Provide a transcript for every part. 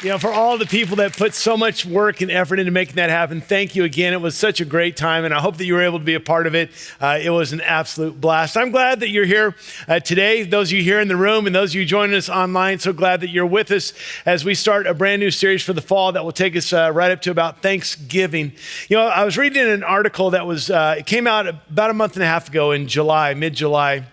For all the people that put so much work and effort into making that happen, thank you again. It was such a great time, and I hope that you were able to be a part of it. It was an absolute blast. I'm glad that you're here today. Those of you here in the room and those of you joining us online, so glad that you're with us as we start a brand new series for the fall that will take us right up to about Thanksgiving. I was reading an article that it came out about a month and a half ago in July, mid-July.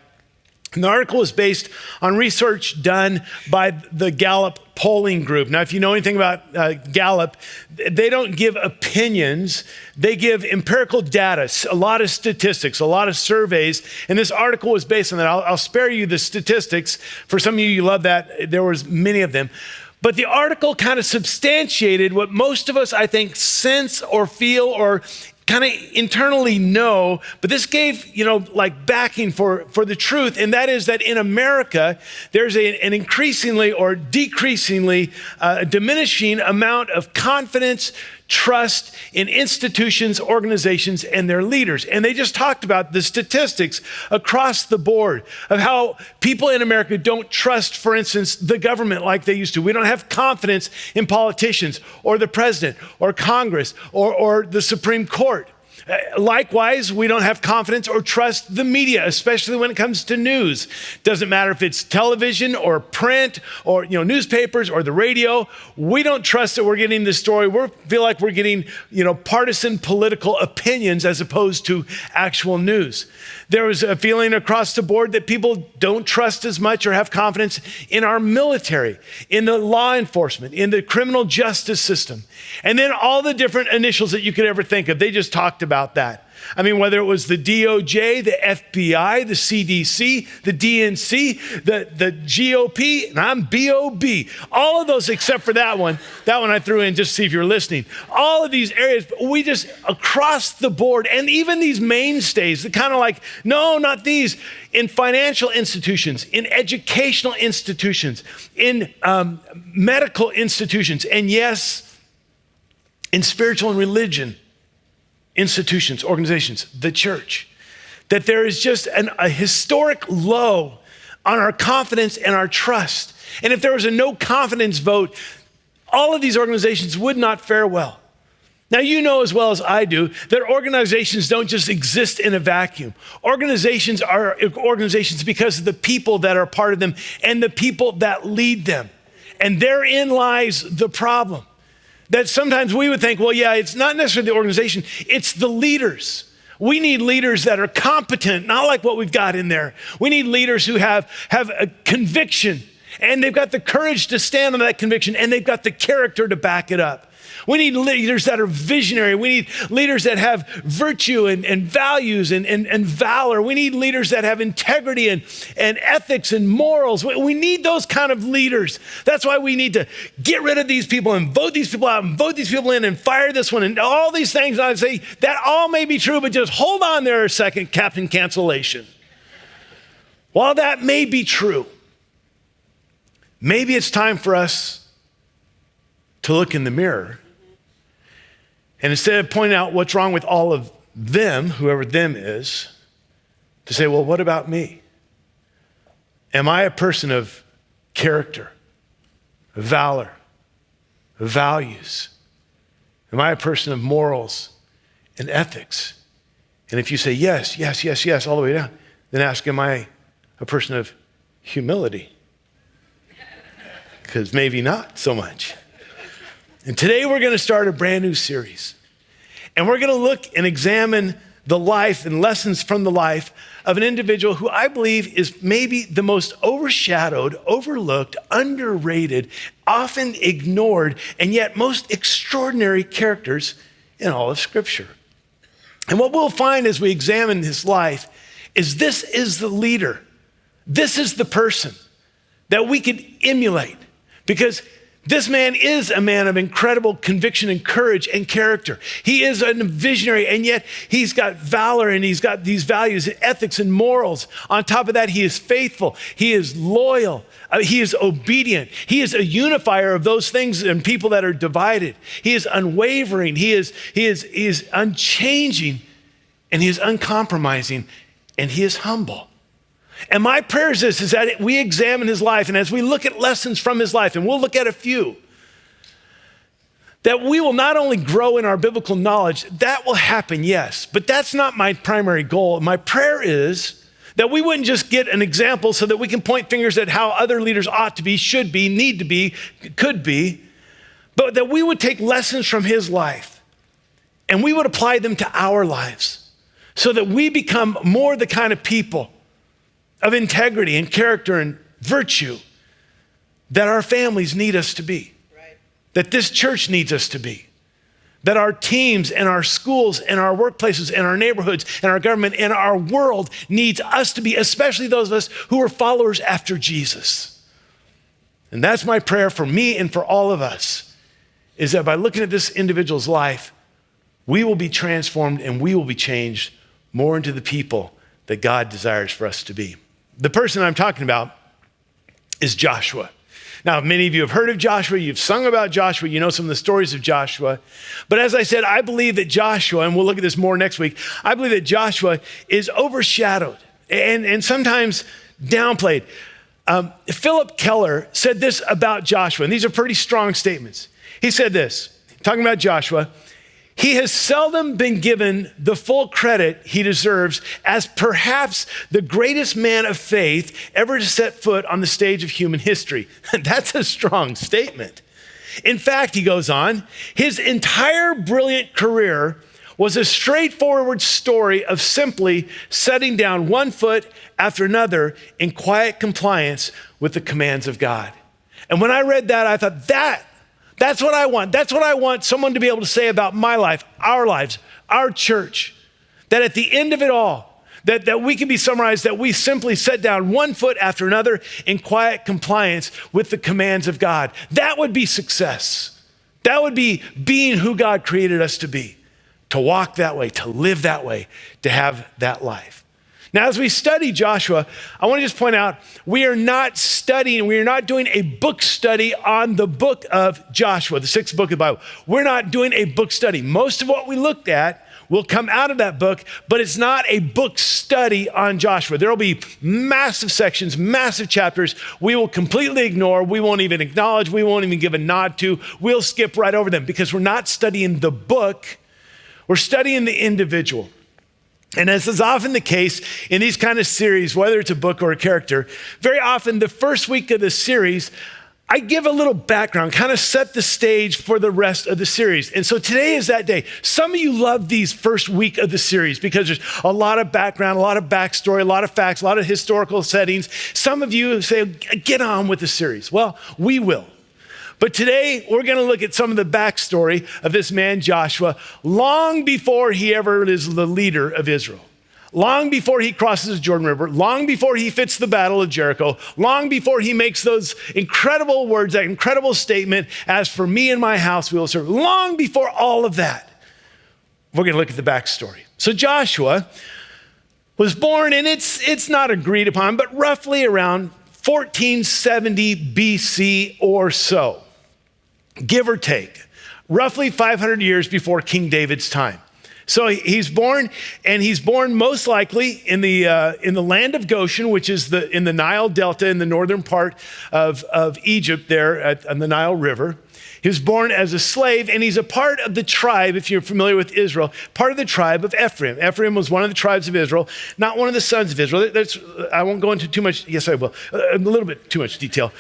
And the article was based on research done by the Gallup polling group. Now, if you know anything about Gallup, they don't give opinions. They give empirical data, a lot of statistics, a lot of surveys. And this article was based on that. I'll spare you the statistics. For some of you love that. There was many of them. But the article kind of substantiated what most of us, I think, sense or feel or kind of internally know, but this gave, backing for the truth, and that is that in America, there's an increasingly or decreasingly diminishing amount of confidence, trust in institutions, organizations, and their leaders. And they just talked about the statistics across the board of how people in America don't trust, for instance, the government like they used to. We don't have confidence in politicians or the president or Congress or the Supreme Court. Likewise, we don't have confidence or trust the media, especially when it comes to news. Doesn't matter if it's television or print or newspapers or the radio. We don't trust that we're getting the story. We feel like we're getting partisan political opinions as opposed to actual news. There was a feeling across the board that people don't trust as much or have confidence in our military, in the law enforcement, in the criminal justice system. And then all the different initials that you could ever think of, they just talked about that. I mean, whether it was the DOJ, the FBI, the CDC, the DNC, the GOP, and I'm BOB. All of those except for that one. That one I threw in just to see if you're listening. All of these areas, we just across the board, and even these mainstays, the kind of like, no, not these, in financial institutions, in educational institutions, in medical institutions, and yes, in spiritual and religion institutions, organizations, the church, that there is just a historic low on our confidence and our trust. And if there was a no confidence vote, all of these organizations would not fare well. Now, you know as well as I do that organizations don't just exist in a vacuum. Organizations are organizations because of the people that are part of them and the people that lead them. And therein lies the problem. That sometimes we would think, well, yeah, it's not necessarily the organization, it's the leaders. We need leaders that are competent, not like what we've got in there. We need leaders who have a conviction, and they've got the courage to stand on that conviction, and they've got the character to back it up. We need leaders that are visionary. We need leaders that have virtue and values and valor. We need leaders that have integrity and ethics and morals. We need those kind of leaders. That's why we need to get rid of these people and vote these people out and vote these people in and fire this one and all these things. And I'd say that all may be true, but just hold on there a second, Captain Cancellation. While that may be true, maybe it's time for us to look in the mirror. And instead of pointing out what's wrong with all of them, whoever them is, to say, well, what about me? Am I a person of character, of valor, of values? Am I a person of morals and ethics? And if you say yes, yes, yes, yes, all the way down, then ask, am I a person of humility? Because maybe not so much. And today we're going to start a brand new series. And we're going to look and examine the life and lessons from the life of an individual who I believe is maybe the most overshadowed, overlooked, underrated, often ignored, and yet most extraordinary characters in all of Scripture. And what we'll find as we examine his life is this is the leader. This is the person that we could emulate, because this man is a man of incredible conviction and courage and character. He is a visionary, and yet he's got valor and he's got these values and ethics and morals. On top of that, he is faithful. He is loyal. He is obedient. He is a unifier of those things and people that are divided. He is unwavering. He is unchanging, and he is uncompromising, and he is humble. And my prayer is this, is that we examine his life, and as we look at lessons from his life, and we'll look at a few, that we will not only grow in our biblical knowledge, that will happen, yes, but that's not my primary goal. My prayer is that we wouldn't just get an example so that we can point fingers at how other leaders ought to be, should be, need to be, could be, but that we would take lessons from his life and we would apply them to our lives so that we become more the kind of people of integrity and character and virtue that our families need us to be, that this church needs us to be, that our teams and our schools and our workplaces and our neighborhoods and our government and our world needs us to be, especially those of us who are followers after Jesus. And that's my prayer for me and for all of us, is that by looking at this individual's life, we will be transformed and we will be changed more into the people that God desires for us to be. The person I'm talking about is Joshua. Now, many of you have heard of Joshua, you've sung about Joshua, you know some of the stories of Joshua. But as I said, I believe that Joshua, and we'll look at this more next week, I believe that Joshua is overshadowed and sometimes downplayed. Philip Keller said this about Joshua, and these are pretty strong statements. He said this, talking about Joshua: he has seldom been given the full credit he deserves as perhaps the greatest man of faith ever to set foot on the stage of human history. That's a strong statement. In fact, he goes on, his entire brilliant career was a straightforward story of simply setting down one foot after another in quiet compliance with the commands of God. And when I read that, I thought, that's what I want. That's what I want someone to be able to say about my life, our lives, our church. That at the end of it all, that we can be summarized that we simply set down one foot after another in quiet compliance with the commands of God. That would be success. That would be being who God created us to be, to walk that way, to live that way, to have that life. Now, as we study Joshua, I want to just point out, we are not doing a book study on the book of Joshua, the sixth book of the Bible. We're not doing a book study. Most of what we looked at will come out of that book, but it's not a book study on Joshua. There will be massive sections, massive chapters we will completely ignore, we won't even acknowledge, we won't even give a nod to. We'll skip right over them because we're not studying the book, we're studying the individual. And as is often the case in these kind of series, whether it's a book or a character, very often the first week of the series, I give a little background, kind of set the stage for the rest of the series. And so today is that day. Some of you love these first week of the series because there's a lot of background, a lot of backstory, a lot of facts, a lot of historical settings. Some of you say, get on with the series. Well, we will. But today, we're going to look at some of the backstory of this man, Joshua, long before he ever is the leader of Israel, long before he crosses the Jordan River, long before he fits the battle of Jericho, long before he makes those incredible words, that incredible statement, as for me and my house, we will serve. Long before all of that, we're going to look at the backstory. So Joshua was born, and it's not agreed upon, but roughly around 1470 BC or so. Give or take, roughly 500 years before King David's time. So he's born, and he's born most likely in the land of Goshen, which is in the Nile Delta in the northern part of Egypt there on the Nile River. He was born as a slave, and he's a part of the tribe, if you're familiar with Israel, part of the tribe of Ephraim. Ephraim was one of the tribes of Israel, not one of the sons of Israel. I won't go into too much, yes I will, a little bit too much detail.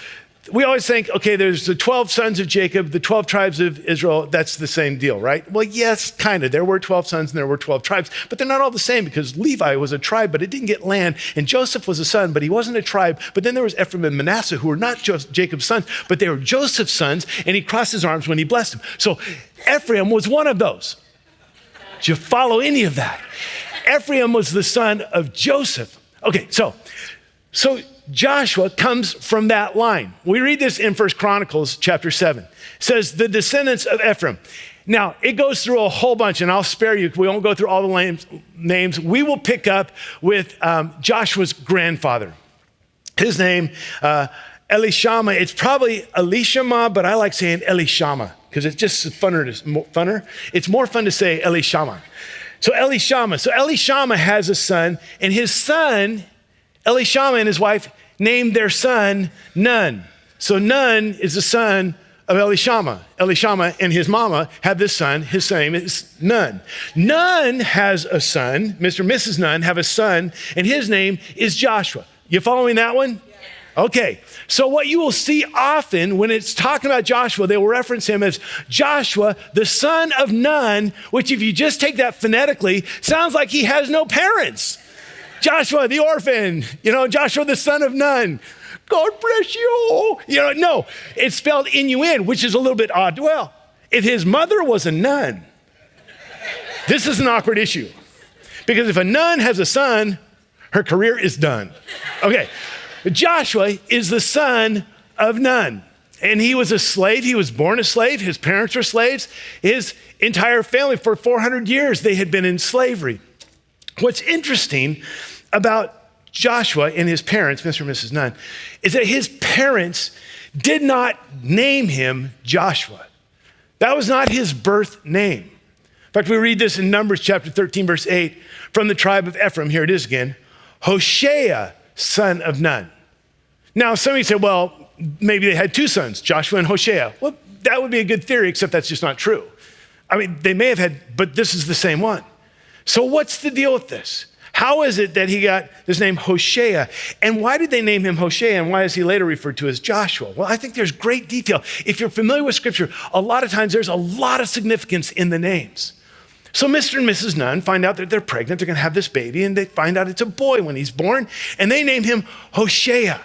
We always think, okay, there's the 12 sons of Jacob, the 12 tribes of Israel, that's the same deal, right? Well, yes, kind of. There were 12 sons and there were 12 tribes, but they're not all the same because Levi was a tribe, but it didn't get land, and Joseph was a son, but he wasn't a tribe. But then there was Ephraim and Manasseh, who were not just Jacob's sons, but they were Joseph's sons, and he crossed his arms when he blessed them. So Ephraim was one of those. Did you follow any of that? Ephraim was the son of Joseph. Okay, so Joshua comes from that line. We read this in 1 Chronicles chapter 7. It says, the descendants of Ephraim. Now, it goes through a whole bunch, and I'll spare you. We won't go through all the names. We will pick up with Joshua's grandfather. His name, Elishama. It's probably Elishama, but I like saying Elishama because it's just funner. It's more fun to say Elishama. So Elishama has a son, and his son, Elishama, and his wife named their son Nun. So Nun is the son of Elishama. Elishama and his mama have this son. His name is Nun. Nun has a son. Mr. and Mrs. Nun have a son, and his name is Joshua. You following that one? Yeah. Okay. So what you will see often when it's talking about Joshua, they will reference him as Joshua, the son of Nun, which if you just take that phonetically, sounds like he has no parents. Joshua, the orphan, Joshua, the son of Nun. God bless you. No, it's spelled N-U-N, which is a little bit odd. Well, if his mother was a nun, this is an awkward issue. Because if a nun has a son, her career is done. Okay, Joshua is the son of Nun. And he was a slave. He was born a slave. His parents were slaves. His entire family, for 400 years, they had been in slavery. What's interesting about Joshua and his parents, Mr. and Mrs. Nun, is that his parents did not name him Joshua. That was not his birth name. In fact, we read this in Numbers chapter 13, verse 8, from the tribe of Ephraim. Here it is again. Hoshea, son of Nun. Now, some of you say, well, maybe they had two sons, Joshua and Hoshea. Well, that would be a good theory, except that's just not true. I mean, they may have had, but this is the same one. So what's the deal with this? How is it that he got this name Hoshea? And why did they name him Hoshea? And why is he later referred to as Joshua? Well, I think there's great detail. If you're familiar with scripture, a lot of times there's a lot of significance in the names. So Mr. and Mrs. Nun find out that they're pregnant. They're going to have this baby, and they find out it's a boy when he's born, and they name him Hoshea.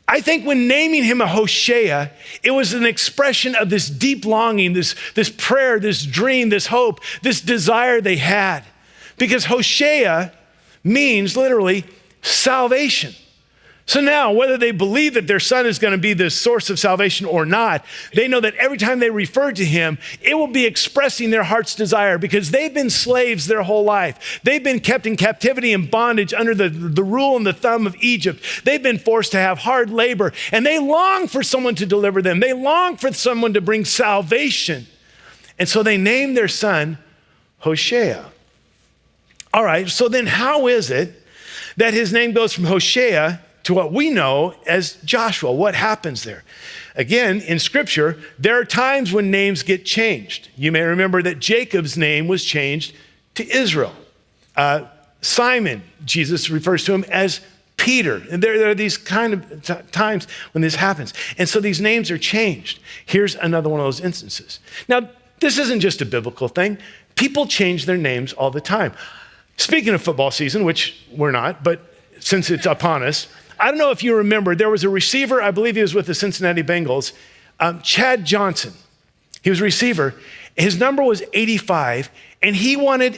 I think when naming him a Hoshea, it was an expression of this deep longing, this prayer, this dream, this hope, this desire they had. Because Hoshea means literally salvation. So now, whether they believe that their son is going to be the source of salvation or not, they know that every time they refer to him, it will be expressing their heart's desire because they've been slaves their whole life. They've been kept in captivity and bondage under the rule and the thumb of Egypt. They've been forced to have hard labor, and they long for someone to deliver them. They long for someone to bring salvation. And so they named their son Hoshea. All right, so then how is it that his name goes from Hoshea to what we know as Joshua? What happens there? Again, in scripture, there are times when names get changed. You may remember that Jacob's name was changed to Israel. Simon, Jesus refers to him as Peter. And there are these kind of times when this happens. And so these names are changed. Here's another one of those instances. Now, this isn't just a biblical thing. People change their names all the time. Speaking of football season, which we're not, but since it's upon us, I don't know if you remember, there was a receiver, I believe he was with the Cincinnati Bengals, Chad Johnson. He was a receiver. His number was 85, and he wanted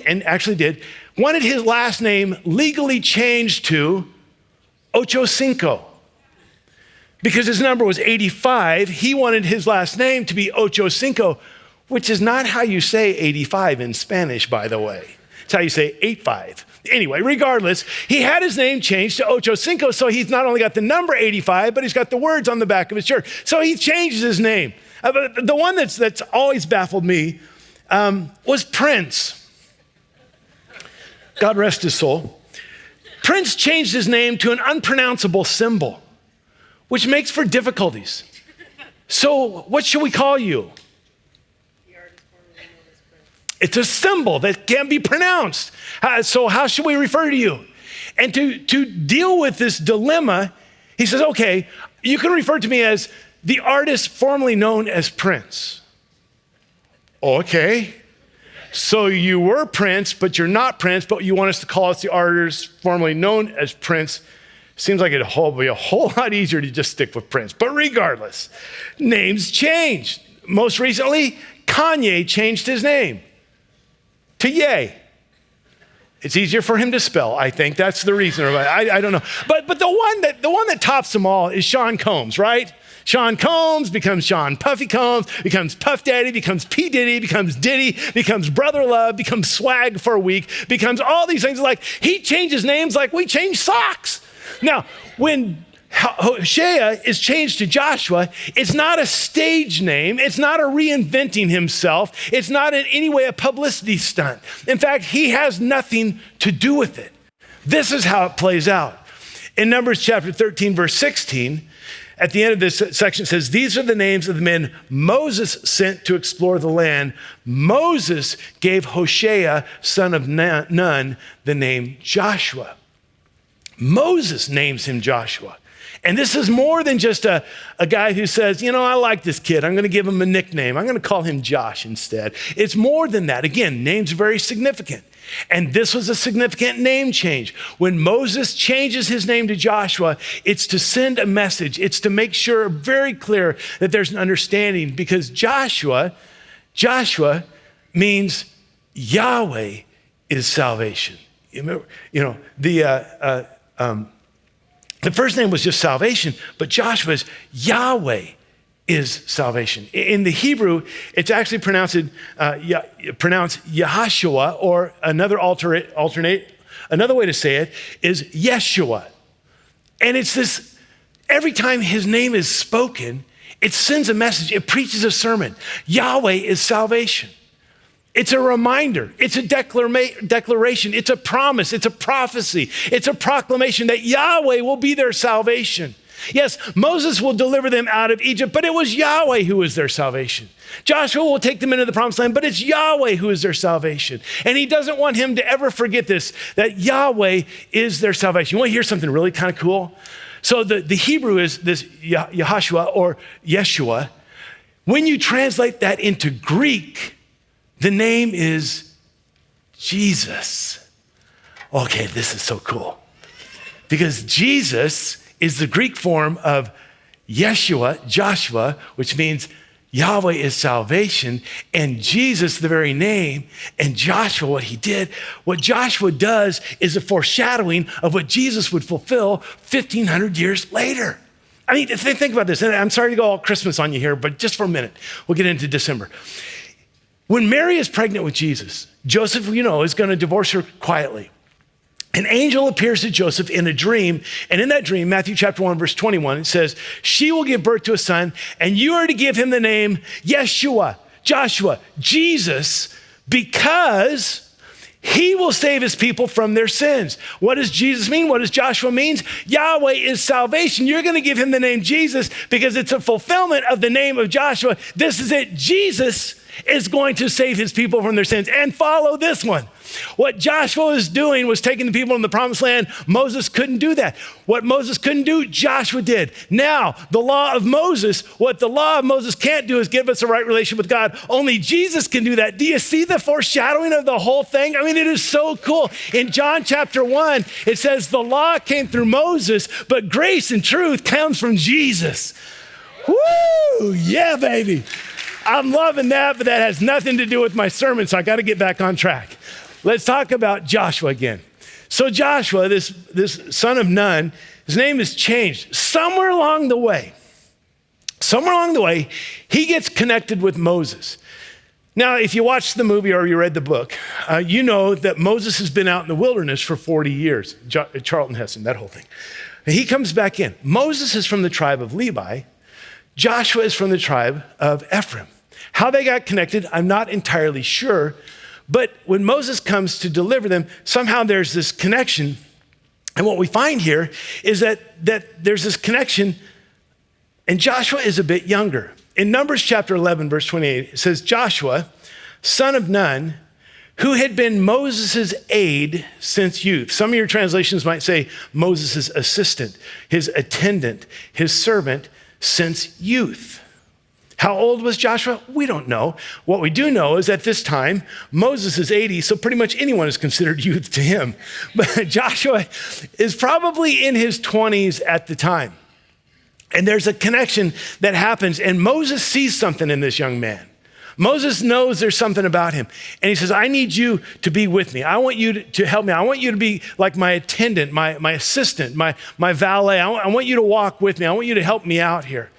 his last name legally changed to Ocho Cinco. Because his number was 85, he wanted his last name to be Ocho Cinco, which is not how you say 85 in Spanish, by the way. It's how you say 85. Anyway, regardless, he had his name changed to Ocho Cinco, so he's not only got the number 85, but he's got the words on the back of his shirt. So he changes his name. But the one that's always baffled me was Prince. God rest his soul. Prince changed his name to an unpronounceable symbol, which makes for difficulties. So what should we call you? It's a symbol that can't be pronounced. So how should we refer to you? And to deal with this dilemma, he says, okay, you can refer to me as the artist formerly known as Prince. Okay. So you were Prince, but you're not Prince, but you want us to call us the artist formerly known as Prince. Seems like it'd be a whole lot easier to just stick with Prince. But regardless, names changed. Most recently, Kanye changed his name to Ye. It's easier for him to spell, I think. That's the reason. I don't know. But the one that tops them all is Sean Combs, right? Sean Combs becomes Sean Puffy Combs, becomes Puff Daddy, becomes P. Diddy, becomes Diddy, becomes Brother Love, becomes Swag for a week, becomes all these things. Like, he changes names like we change socks. Now, when Hoshea is changed to Joshua, it's not a stage name. It's not a reinventing himself. It's not in any way a publicity stunt. In fact, he has nothing to do with it. This is how it plays out. In Numbers chapter 13, verse 16, at the end of this section, it says, these are the names of the men Moses sent to explore the land. Moses gave Hoshea, son of Nun, the name Joshua. Moses names him Joshua. And this is more than just a guy who says, I like this kid. I'm going to give him a nickname. I'm going to call him Josh instead. It's more than that. Again, name's very significant. And this was a significant name change. When Moses changes his name to Joshua, it's to send a message. It's to make sure very clear that there's an understanding, because Joshua means Yahweh is salvation. The first name was just salvation, but Joshua's Yahweh is salvation. In the Hebrew, it's actually pronounced Yahashua, or another way to say it is Yeshua. And it's this, every time his name is spoken, it sends a message, it preaches a sermon. Yahweh is salvation. It's a reminder, it's a declaration, it's a promise, it's a prophecy, it's a proclamation that Yahweh will be their salvation. Yes, Moses will deliver them out of Egypt, but it was Yahweh who was their salvation. Joshua will take them into the promised land, but it's Yahweh who is their salvation. And he doesn't want him to ever forget this, that Yahweh is their salvation. You want to hear something really kind of cool? So the Hebrew is this Yahashua or Yeshua. When you translate that into Greek, the name is Jesus. Okay, this is so cool. Because Jesus is the Greek form of Yeshua, Joshua, which means Yahweh is salvation, and Jesus, the very name, and Joshua, what he did. What Joshua does is a foreshadowing of what Jesus would fulfill 1,500 years later. I mean, think about this. And I'm sorry to go all Christmas on you here, but just for a minute, we'll get into December. When Mary is pregnant with Jesus, Joseph, is going to divorce her quietly. An angel appears to Joseph in a dream, and in that dream, Matthew chapter 1, verse 21, it says, she will give birth to a son, and you are to give him the name Yeshua, Joshua, Jesus, because he will save his people from their sins. What does Jesus mean? What does Joshua mean? Yahweh is salvation. You're going to give him the name Jesus because it's a fulfillment of the name of Joshua. This is it. Jesus is going to save his people from their sins. And follow this one. What Joshua was doing was taking the people in the promised land. Moses couldn't do that. What Moses couldn't do, Joshua did. Now, the law of Moses, what the law of Moses can't do is give us a right relation with God. Only Jesus can do that. Do you see the foreshadowing of the whole thing? I mean, it is so cool. In John chapter 1, it says the law came through Moses, but grace and truth comes from Jesus. Woo! Yeah, baby. I'm loving that, but that has nothing to do with my sermon, so I got to get back on track. Let's talk about Joshua again. So Joshua, this son of Nun, his name is changed. Somewhere along the way, he gets connected with Moses. Now, if you watched the movie or you read the book, you know that Moses has been out in the wilderness for 40 years. Charlton Heston, that whole thing. And he comes back in. Moses is from the tribe of Levi. Joshua is from the tribe of Ephraim. How they got connected, I'm not entirely sure. But when Moses comes to deliver them, somehow there's this connection. And what we find here is that there's this connection, and Joshua is a bit younger. In Numbers chapter 11, verse 28, it says, Joshua, son of Nun, who had been Moses' aide since youth. Some of your translations might say Moses' assistant, his attendant, his servant since youth. How old was Joshua? We don't know. What we do know is at this time, Moses is 80, so pretty much anyone is considered youth to him. But Joshua is probably in his 20s at the time. And there's a connection that happens, and Moses sees something in this young man. Moses knows there's something about him. And he says, I need you to be with me. I want you to help me. I want you to be like my attendant, my assistant, my valet. I want you to walk with me. I want you to help me out here.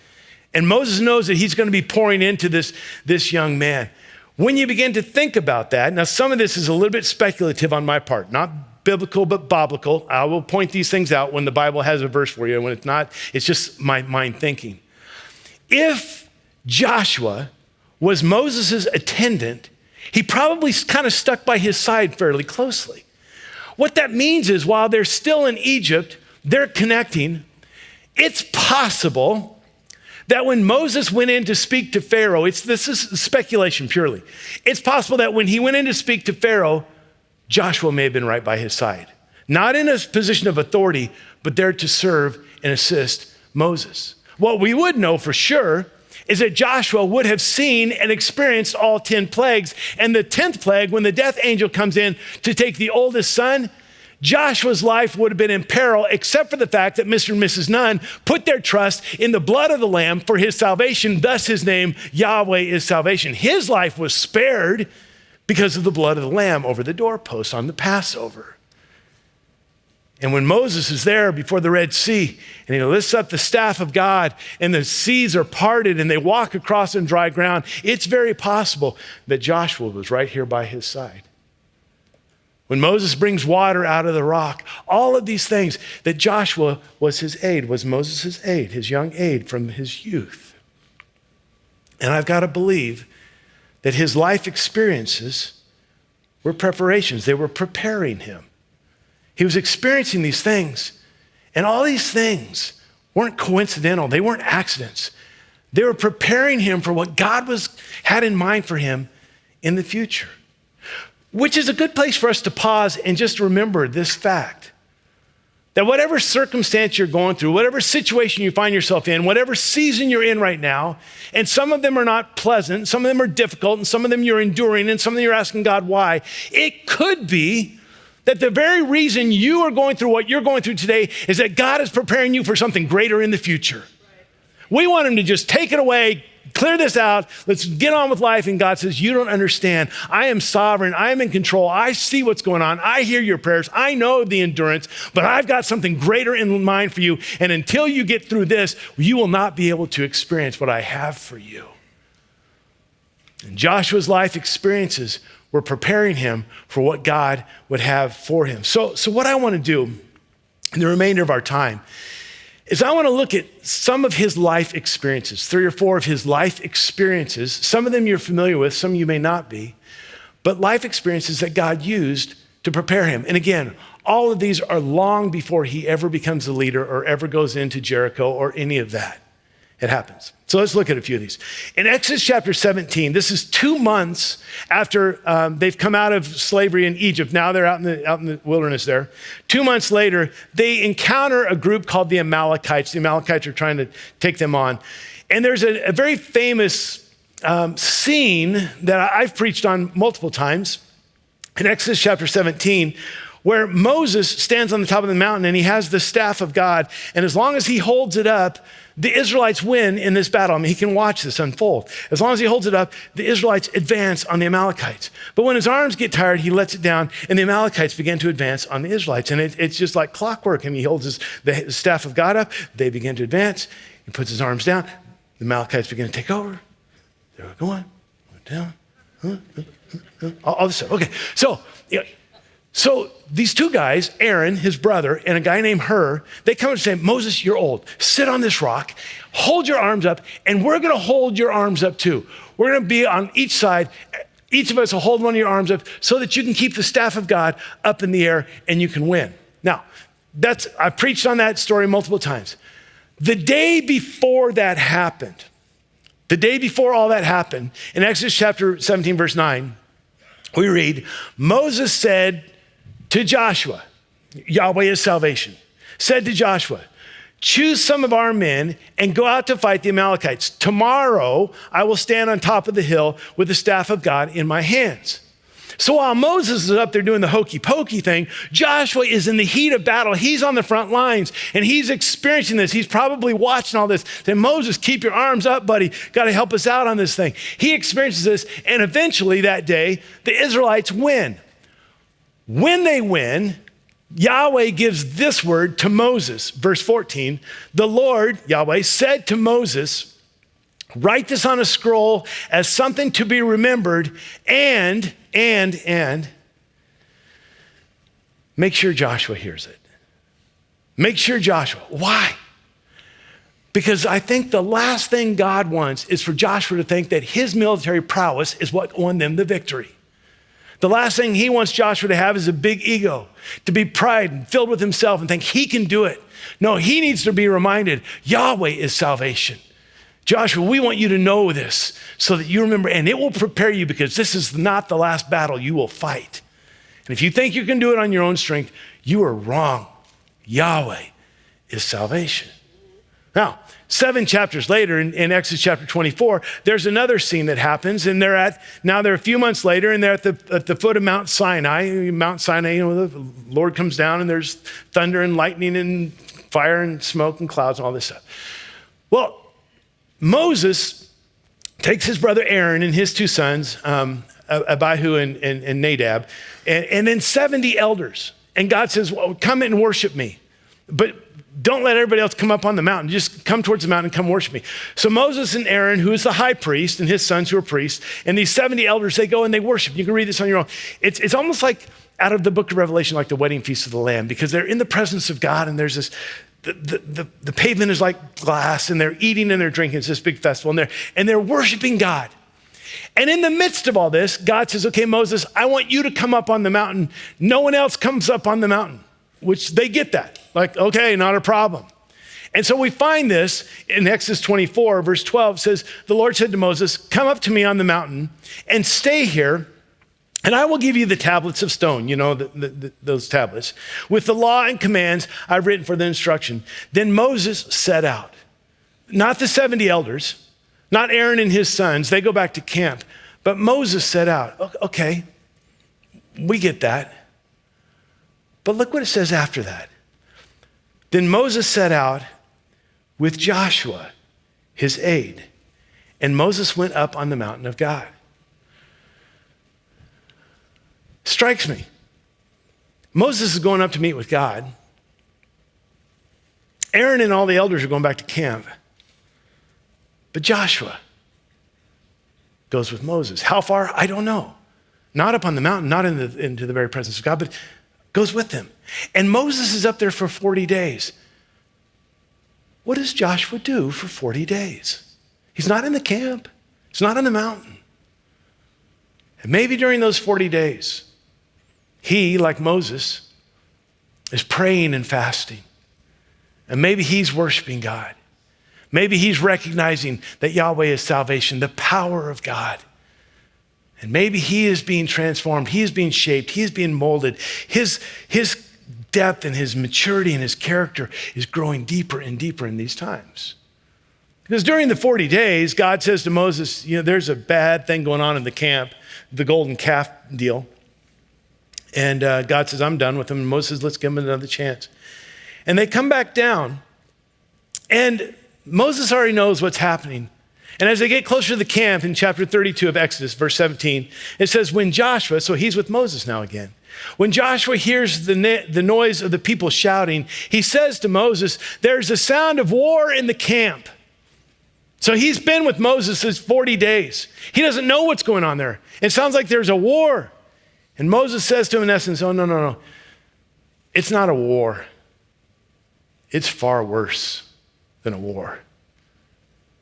And Moses knows that he's going to be pouring into this young man. When you begin to think about that, now some of this is a little bit speculative on my part, not biblical, but biblical. I will point these things out when the Bible has a verse for you. And when it's not, it's just my mind thinking. If Joshua was Moses' attendant, he probably kind of stuck by his side fairly closely. What that means is while they're still in Egypt, they're connecting. It's possible that when Moses went in to speak to Pharaoh, this is speculation purely. It's possible that when he went in to speak to Pharaoh, Joshua may have been right by his side. Not in a position of authority, but there to serve and assist Moses. What we would know for sure is that Joshua would have seen and experienced all 10 plagues. And the 10th plague, when the death angel comes in to take the oldest son, Joshua's life would have been in peril, except for the fact that Mr. and Mrs. Nunn put their trust in the blood of the Lamb for his salvation. Thus his name, Yahweh, is salvation. His life was spared because of the blood of the Lamb over the doorpost on the Passover. And when Moses is there before the Red Sea and he lifts up the staff of God and the seas are parted and they walk across on dry ground, it's very possible that Joshua was right here by his side. When Moses brings water out of the rock, all of these things, that Joshua was his aide, was Moses' aide, his young aide from his youth. And I've got to believe that his life experiences were preparations. They were preparing him. He was experiencing these things, and all these things weren't coincidental. They weren't accidents. They were preparing him for what God had in mind for him in the future. Which is a good place for us to pause and just remember this fact, that whatever circumstance you're going through, whatever situation you find yourself in, whatever season you're in right now, and some of them are not pleasant, some of them are difficult, and some of them you're enduring, and some of them you're asking God why, it could be that the very reason you are going through what you're going through today is that God is preparing you for something greater in the future. We want him to just take it away, clear this out, let's get on with life. And God says, you don't understand. I am sovereign. I am in control. I see what's going on. I hear your prayers. I know the endurance, but I've got something greater in mind for you. And until you get through this, you will not be able to experience what I have for you. And Joshua's life experiences were preparing him for what God would have for him. So what I want to do in the remainder of our time is I want to look at some of his life experiences, 3 or 4 of his life experiences. Some of them you're familiar with, some you may not be, but life experiences that God used to prepare him. And again, all of these are long before he ever becomes a leader or ever goes into Jericho or any of that. It happens. So let's look at a few of these. In Exodus chapter 17, this is 2 months after they've come out of slavery in Egypt. Now they're out in the wilderness there. 2 months later, they encounter a group called the Amalekites. The Amalekites are trying to take them on. And there's a very famous scene that I've preached on multiple times in Exodus chapter 17, where Moses stands on the top of the mountain and he has the staff of God. And as long as he holds it up, the Israelites win in this battle. I mean, he can watch this unfold. As long as he holds it up, the Israelites advance on the Amalekites. But when his arms get tired, he lets it down and the Amalekites begin to advance on the Israelites. And it's just like clockwork. I mean, he holds the staff of God up. They begin to advance. He puts his arms down. The Amalekites begin to take over. They're going down. All this stuff. Okay, so these 2 guys, Aaron, his brother, and a guy named Hur, they come and say, Moses, you're old. Sit on this rock, hold your arms up, and we're going to hold your arms up too. We're going to be on each side. Each of us will hold one of your arms up so that you can keep the staff of God up in the air and you can win. Now, I've preached on that story multiple times. The day before that happened, the day before all that happened, in Exodus chapter 17, verse 9, we read, Moses said to Joshua, Yahweh is salvation, said to Joshua, choose some of our men and go out to fight the Amalekites. Tomorrow I will stand on top of the hill with the staff of God in my hands. So while Moses is up there doing the hokey pokey thing, Joshua is in the heat of battle. He's on the front lines and he's experiencing this. He's probably watching all this. Then Moses, keep your arms up, buddy. Got to help us out on this thing. He experiences this, and eventually that day, the Israelites win. When they win, Yahweh gives this word to Moses. Verse 14, the Lord, Yahweh, said to Moses, write this on a scroll as something to be remembered and make sure Joshua hears it. Make sure Joshua. Why? Because I think the last thing God wants is for Joshua to think that his military prowess is what won them the victory. The last thing he wants Joshua to have is a big ego, to be pride and filled with himself and think he can do it. No, he needs to be reminded Yahweh is salvation. Joshua, we want you to know this so that you remember, and it will prepare you because this is not the last battle you will fight. And if you think you can do it on your own strength, you are wrong. Yahweh is salvation. Now, 7 chapters later in Exodus chapter 24, there's another scene that happens, and they're a few months later, and they're at the foot of Mount Sinai. Mount Sinai, the Lord comes down, and there's thunder and lightning and fire and smoke and clouds and all this stuff. Well, Moses takes his brother Aaron and his 2 sons, Abihu and Nadab, and then 70 elders. And God says, well, come and worship me. But don't let everybody else come up on the mountain. Just come towards the mountain and come worship me. So Moses and Aaron, who is the high priest, and his sons who are priests, and these 70 elders, they go and they worship. You can read this on your own. It's almost like out of the book of Revelation, like the wedding feast of the Lamb, because they're in the presence of God, and there's this, the pavement is like glass, and they're eating and they're drinking. It's this big festival, and they're worshiping God. And in the midst of all this, God says, okay, Moses, I want you to come up on the mountain. No one else comes up on the mountain, which they get that. Like, okay, not a problem. And so we find this in Exodus 24, verse 12 says, the Lord said to Moses, come up to me on the mountain and stay here, and I will give you the tablets of stone, those tablets, with the law and commands I've written for the instruction. Then Moses set out, not the 70 elders, not Aaron and his sons, they go back to camp, but Moses set out. Okay, we get that. But look what it says after that. Then Moses set out with Joshua, his aide, and Moses went up on the mountain of God. Strikes me. Moses is going up to meet with God. Aaron and all the elders are going back to camp. But Joshua goes with Moses. How far? I don't know. Not up on the mountain, not into the very presence of God, but goes with them. And Moses is up there for 40 days. What does Joshua do for 40 days? He's not in the camp. He's not on the mountain. And maybe during those 40 days, he, like Moses, is praying and fasting. And maybe he's worshiping God. Maybe he's recognizing that Yahweh is salvation, the power of God. And maybe he is being transformed. He is being shaped. He is being molded. His depth and his maturity and his character is growing deeper and deeper in these times. Because during the 40 days, God says to Moses, there's a bad thing going on in the camp, the golden calf deal. And God says, I'm done with him. And Moses says, let's give him another chance. And they come back down, and Moses already knows what's happening. And as they get closer to the camp in chapter 32 of Exodus, verse 17, it says, when Joshua, so he's with Moses now again, when Joshua hears the noise of the people shouting, he says to Moses, there's a sound of war in the camp. So he's been with Moses this 40 days. He doesn't know what's going on there. It sounds like there's a war. And Moses says to him in essence, oh, no. It's not a war. It's far worse than a war.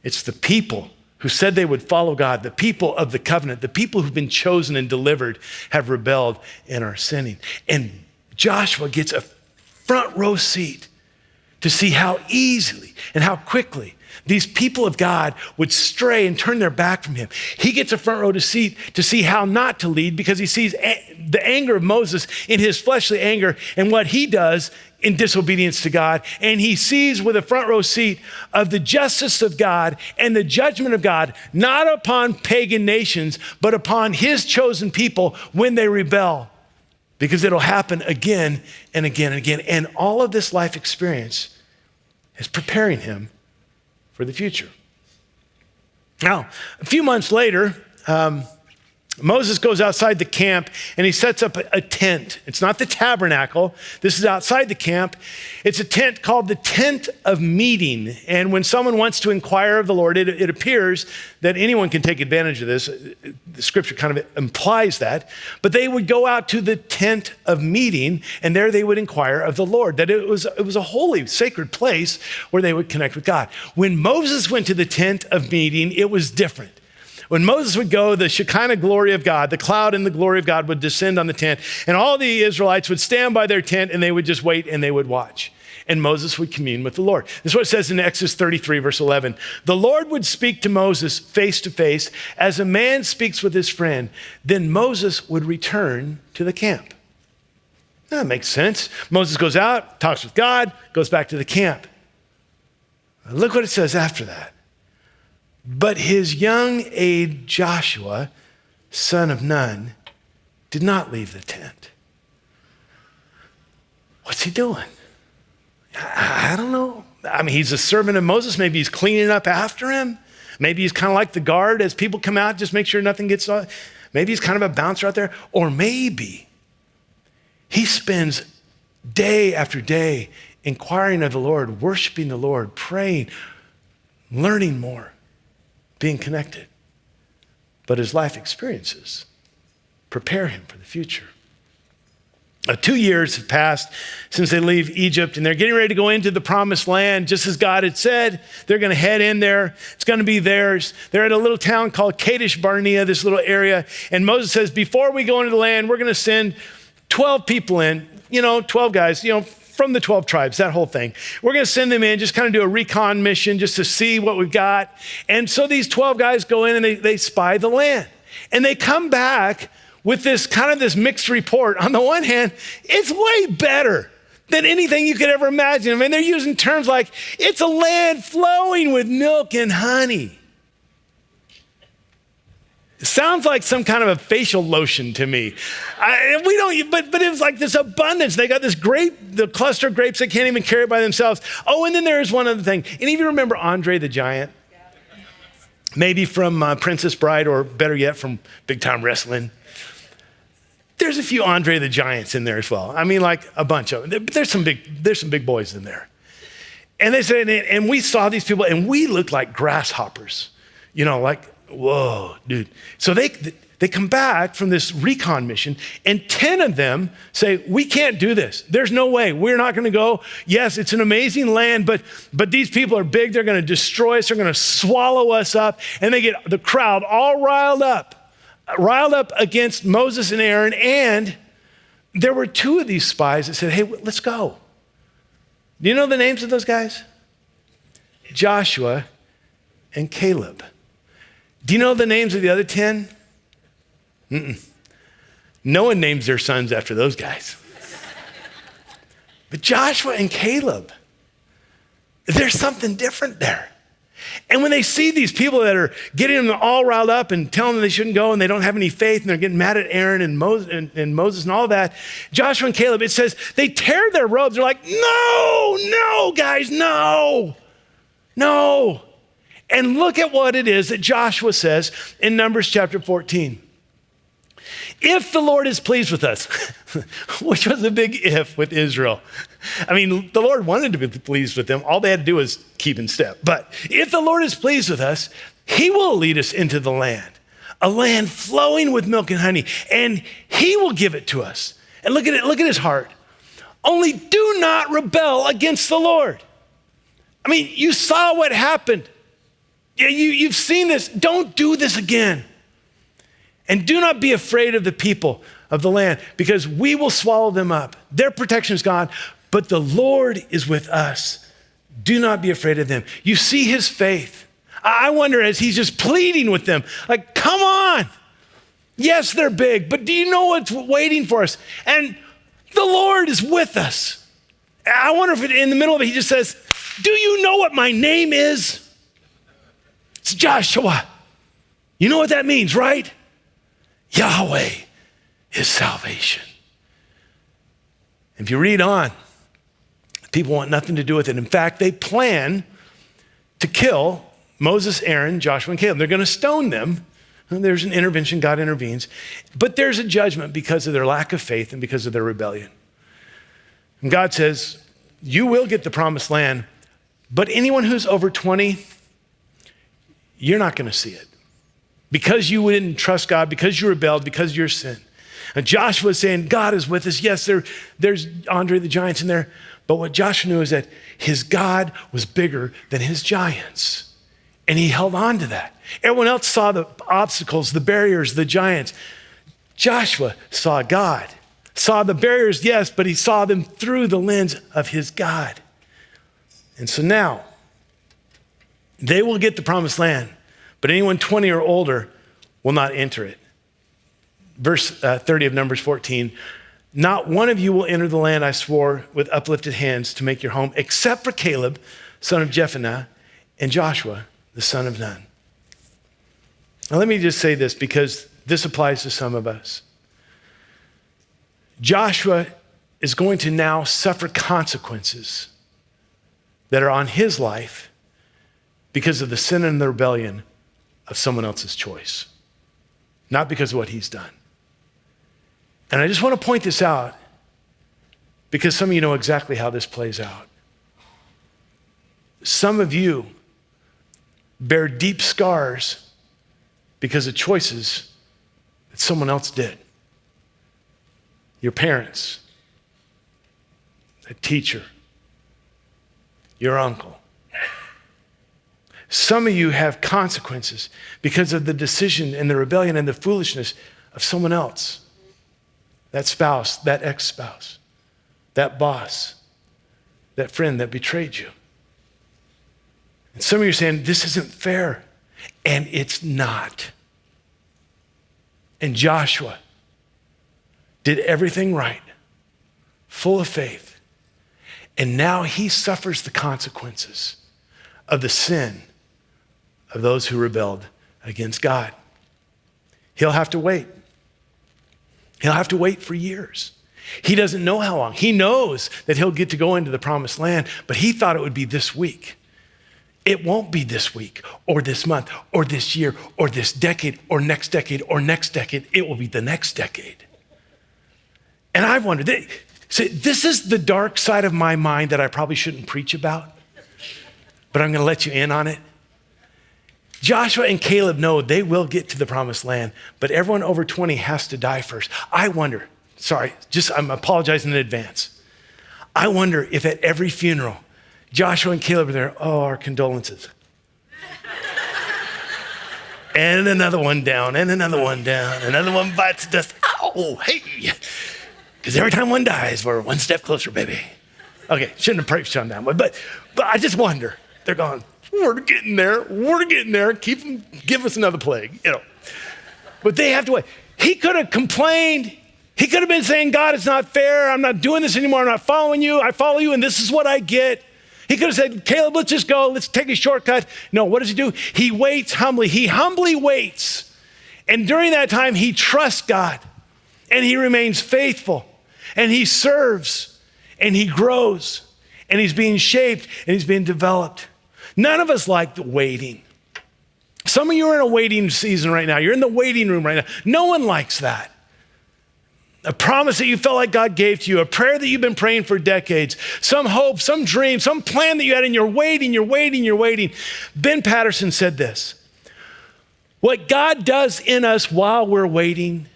It's the people who said they would follow God, the people of the covenant, the people who've been chosen and delivered have rebelled and are sinning. And Joshua gets a front row seat to see how easily and how quickly these people of God would stray and turn their back from him. He gets a front row seat to see how not to lead because he sees the anger of Moses in his fleshly anger and what he does in disobedience to God. And he sees with a front row seat of the justice of God and the judgment of God, not upon pagan nations, but upon his chosen people when they rebel, because it'll happen again and again and again. And all of this life experience is preparing him for the future. Now, a few months later, Moses goes outside the camp and he sets up a tent. It's not the tabernacle. This is outside the camp. It's a tent called the tent of meeting. And when someone wants to inquire of the Lord, it appears that anyone can take advantage of this. The scripture kind of implies that. But they would go out to the tent of meeting, and there they would inquire of the Lord, that it was a holy, sacred place where they would connect with God. When Moses went to the tent of meeting, it was different. When Moses would go, the Shekinah glory of God, the cloud and the glory of God would descend on the tent, and all the Israelites would stand by their tent and they would just wait and they would watch. and Moses would commune with the Lord. This is what it says in Exodus 33, verse 11. The Lord would speak to Moses face to face as a man speaks with his friend. Then Moses would return to the camp. That makes sense. Moses goes out, talks with God, goes back to the camp. Look what it says after that. But his young aide Joshua, son of Nun, did not leave the tent. What's he doing? I don't know. I mean, he's a servant of Moses. Maybe he's cleaning up after him. Maybe he's kind of like the guard as people come out, just make sure nothing gets on. Maybe he's kind of a bouncer out there. Or maybe he spends day after day inquiring of the Lord, worshiping the Lord, praying, learning more, being connected. But his life experiences prepare him for the future. 2 years have passed since they leave Egypt, and they're getting ready to go into the promised land, just as God had said. They're going to head in there. It's going to be theirs. They're at a little town called Kadesh Barnea, this little area. And Moses says, before we go into the land, we're going to send 12 people in, 12 guys, from the 12 tribes, that whole thing. We're going to send them in, just kind of do a recon mission just to see what we've got. And so these 12 guys go in and they spy the land. And they come back with this mixed report. On the one hand, it's way better than anything you could ever imagine. I mean, they're using terms like, it's a land flowing with milk and honey. It sounds like some kind of a facial lotion to me. But it was like this abundance. They got the cluster of grapes they can't even carry by themselves. Oh, and then there's one other thing. Any of you remember Andre the Giant? Maybe from Princess Bride, or better yet, from Big Time Wrestling. There's a few Andre the Giants in there as well. I mean, like a bunch of them. There's some big boys in there. And they said, and we saw these people, and we looked like grasshoppers. Like, whoa, dude. So they come back from this recon mission, and 10 of them say, we can't do this. There's no way. We're not going to go. Yes, it's an amazing land, but these people are big. They're going to destroy us. They're going to swallow us up. And they get the crowd all riled up against Moses and Aaron. And there were 2 of these spies that said, hey, let's go. Do you know the names of those guys? Joshua and Caleb. Do you know the names of the other 10? No one names their sons after those guys. But Joshua and Caleb, there's something different there. And when they see these people that are getting them all riled up and telling them they shouldn't go, and they don't have any faith, and they're getting mad at Aaron and Moses and all that, Joshua and Caleb, it says they tear their robes. They're like, no, guys, no. And look at what it is that Joshua says in Numbers chapter 14. If the Lord is pleased with us, which was a big if with Israel. I mean, the Lord wanted to be pleased with them. All they had to do was keep in step. But if the Lord is pleased with us, he will lead us into the land, a land flowing with milk and honey, and he will give it to us. And look at it, look at his heart. Only do not rebel against the Lord. I mean, you saw what happened. You've seen this. Don't do this again. And do not be afraid of the people of the land, because we will swallow them up. Their protection is gone, but the Lord is with us. Do not be afraid of them. You see his faith. I wonder, as he's just pleading with them, like, come on. Yes, they're big, but do you know what's waiting for us? And the Lord is with us. I wonder if in the middle of it, he just says, do you know what my name is? It's Joshua. You know what that means, right? Yahweh is salvation. If you read on, people want nothing to do with it. In fact, they plan to kill Moses, Aaron, Joshua, and Caleb. They're going to stone them. And there's an intervention, God intervenes. But there's a judgment because of their lack of faith and because of their rebellion. And God says, you will get the promised land, but anyone who's over 20, you're not going to see it. Because you didn't trust God, because you rebelled, because of your sin. And Joshua is saying, God is with us. Yes, there's Andre the Giants in there. But what Joshua knew is that his God was bigger than his giants. And he held on to that. Everyone else saw the obstacles, the barriers, the giants. Joshua saw God. Saw the barriers, yes, but he saw them through the lens of his God. And so now, they will get the promised land, but anyone 20 or older will not enter it. Verse 30 of Numbers 14, not one of you will enter the land I swore with uplifted hands to make your home, except for Caleb, son of Jephunneh, and Joshua, the son of Nun. Now let me just say this because this applies to some of us. Joshua is going to now suffer consequences that are on his life because of the sin and the rebellion of someone else's choice, not because of what he's done. And I just want to point this out because some of you know exactly how this plays out. Some of you bear deep scars because of choices that someone else did. Your parents, a teacher, your uncle. Some of you have consequences because of the decision and the rebellion and the foolishness of someone else. That spouse, that ex-spouse, that boss, that friend that betrayed you. And some of you are saying, this isn't fair. And it's not. And Joshua did everything right, full of faith. And now he suffers the consequences of the sin of those who rebelled against God. He'll have to wait. He'll have to wait for years. He doesn't know how long. He knows that he'll get to go into the promised land, but he thought it would be this week. It won't be this week or this month or this year or this decade or next decade or next decade. It will be the next decade. And I wondered, this is the dark side of my mind that I probably shouldn't preach about, but I'm going to let you in on it. Joshua and Caleb know they will get to the promised land, but everyone over 20 has to die first. I wonder, I'm apologizing in advance. I wonder if at every funeral, Joshua and Caleb are there, oh, our condolences. And another one down, and another one down, another one bites the dust. Ow, hey. Because every time one dies, we're one step closer, baby. Okay, shouldn't have preached on that one, but I just wonder. They're going, we're getting there, give us another plague, But they have to wait. He could have complained. He could have been saying, God, it's not fair. I'm not doing this anymore. I'm not following you. I follow you, and this is what I get. He could have said, Caleb, let's just go. Let's take a shortcut. No, what does he do? He waits humbly. He humbly waits. And during that time, he trusts God, and he remains faithful, and he serves, and he grows, and he's being shaped, and he's being developed. None of us like the waiting. Some of you are in a waiting season right now. You're in the waiting room right now. No one likes that. A promise that you felt like God gave to you, a prayer that you've been praying for decades, some hope, some dream, some plan that you had, and you're waiting. Ben Patterson said this: what God does in us while we're waiting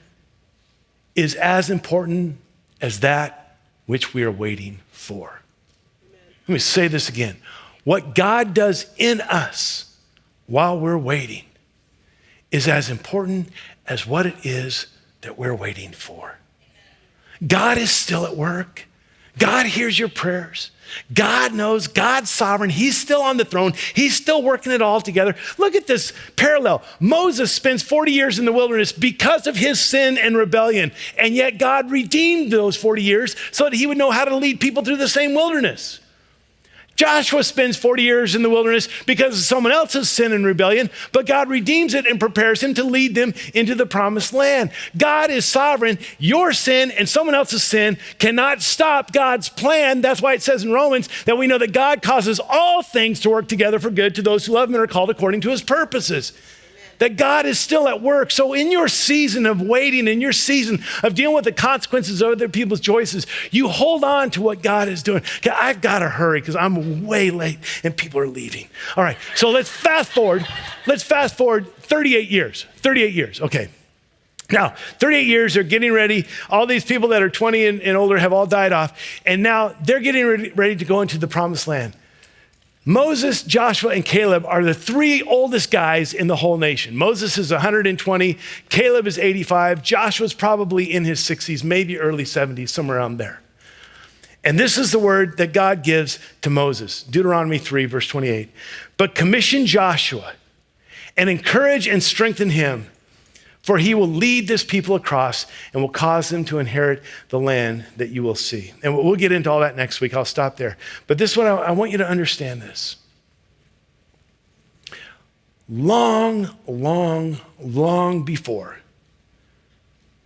is as important as that which we are waiting for. Let me say this again. What God does in us while we're waiting is as important as what it is that we're waiting for. God is still at work. God hears your prayers. God knows, God's sovereign. He's still on the throne. He's still working it all together. Look at this parallel. Moses spends 40 years in the wilderness because of his sin and rebellion. And yet God redeemed those 40 years so that he would know how to lead people through the same wilderness. Joshua spends 40 years in the wilderness because of someone else's sin and rebellion, but God redeems it and prepares him to lead them into the promised land. God is sovereign. Your sin and someone else's sin cannot stop God's plan. That's why it says in Romans that we know that God causes all things to work together for good to those who love him and are called according to his purposes. That God is still at work. So in your season of waiting, in your season of dealing with the consequences of other people's choices, you hold on to what God is doing. Okay, I've got to hurry because I'm way late and people are leaving. All right, so let's fast forward 38 years. 38 years, okay. Now, 38 years, they're getting ready. All these people that are 20 and older have all died off. And now they're getting ready to go into the promised land. Moses, Joshua, and Caleb are the three oldest guys in the whole nation. Moses is 120, Caleb is 85, Joshua's probably in his 60s, maybe early 70s, somewhere around there. And this is the word that God gives to Moses, Deuteronomy 3, verse 28. But commission Joshua and encourage and strengthen him, for he will lead this people across and will cause them to inherit the land that you will see. And we'll get into all that next week. I'll stop there. But this one, I want you to understand this. Long before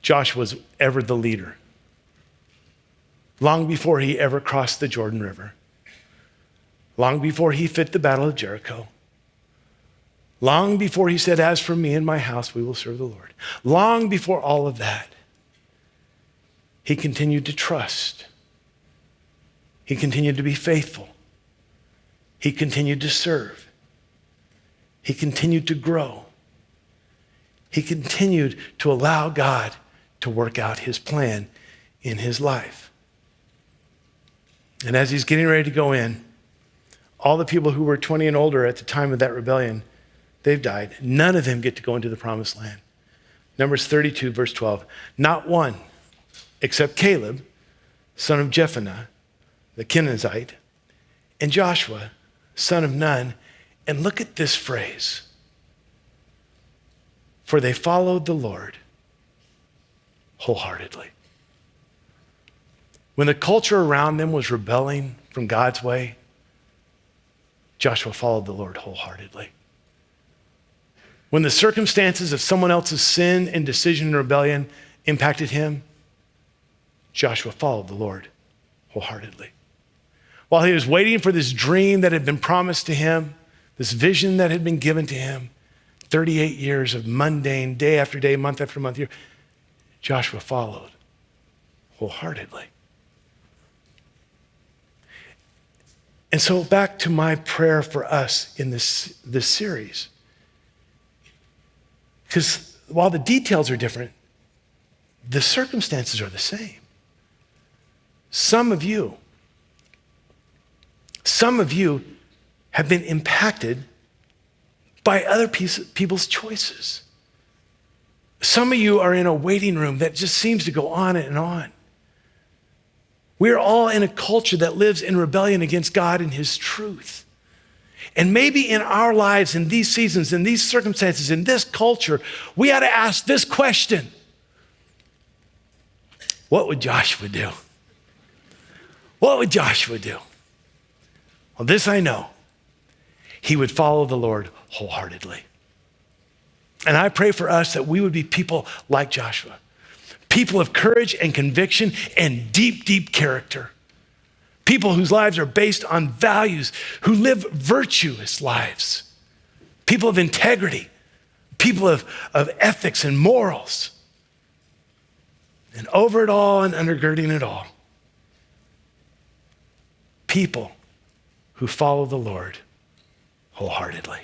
Joshua was ever the leader, long before he ever crossed the Jordan River, long before he fit the battle of Jericho, long before he said, as for me and my house, we will serve the Lord. Long before all of that, he continued to trust. He continued to be faithful. He continued to serve. He continued to grow. He continued to allow God to work out his plan in his life. And as he's getting ready to go in, all the people who were 20 and older at the time of that rebellion, they've died. None of them get to go into the promised land. Numbers 32, verse 12. Not one, except Caleb, son of Jephunneh, the Kenizzite, and Joshua, son of Nun. And look at this phrase. For they followed the Lord wholeheartedly. When the culture around them was rebelling from God's way, Joshua followed the Lord wholeheartedly. When the circumstances of someone else's sin and decision and rebellion impacted him, Joshua followed the Lord wholeheartedly. While he was waiting for this dream that had been promised to him, this vision that had been given to him, 38 years of mundane, day after day, month after month, year, Joshua followed wholeheartedly. And so back to my prayer for us in this series. Because while the details are different, the circumstances are the same. Some of you have been impacted by other people's choices. Some of you are in a waiting room that just seems to go on and on. We're all in a culture that lives in rebellion against God and his truth. And maybe in our lives, in these seasons, in these circumstances, in this culture, we ought to ask this question. What would Joshua do? What would Joshua do? Well, this I know. He would follow the Lord wholeheartedly. And I pray for us that we would be people like Joshua, people of courage and conviction and deep character, people whose lives are based on values, who live virtuous lives, people of integrity, people of ethics and morals. And over it all and undergirding it all, people who follow the Lord wholeheartedly.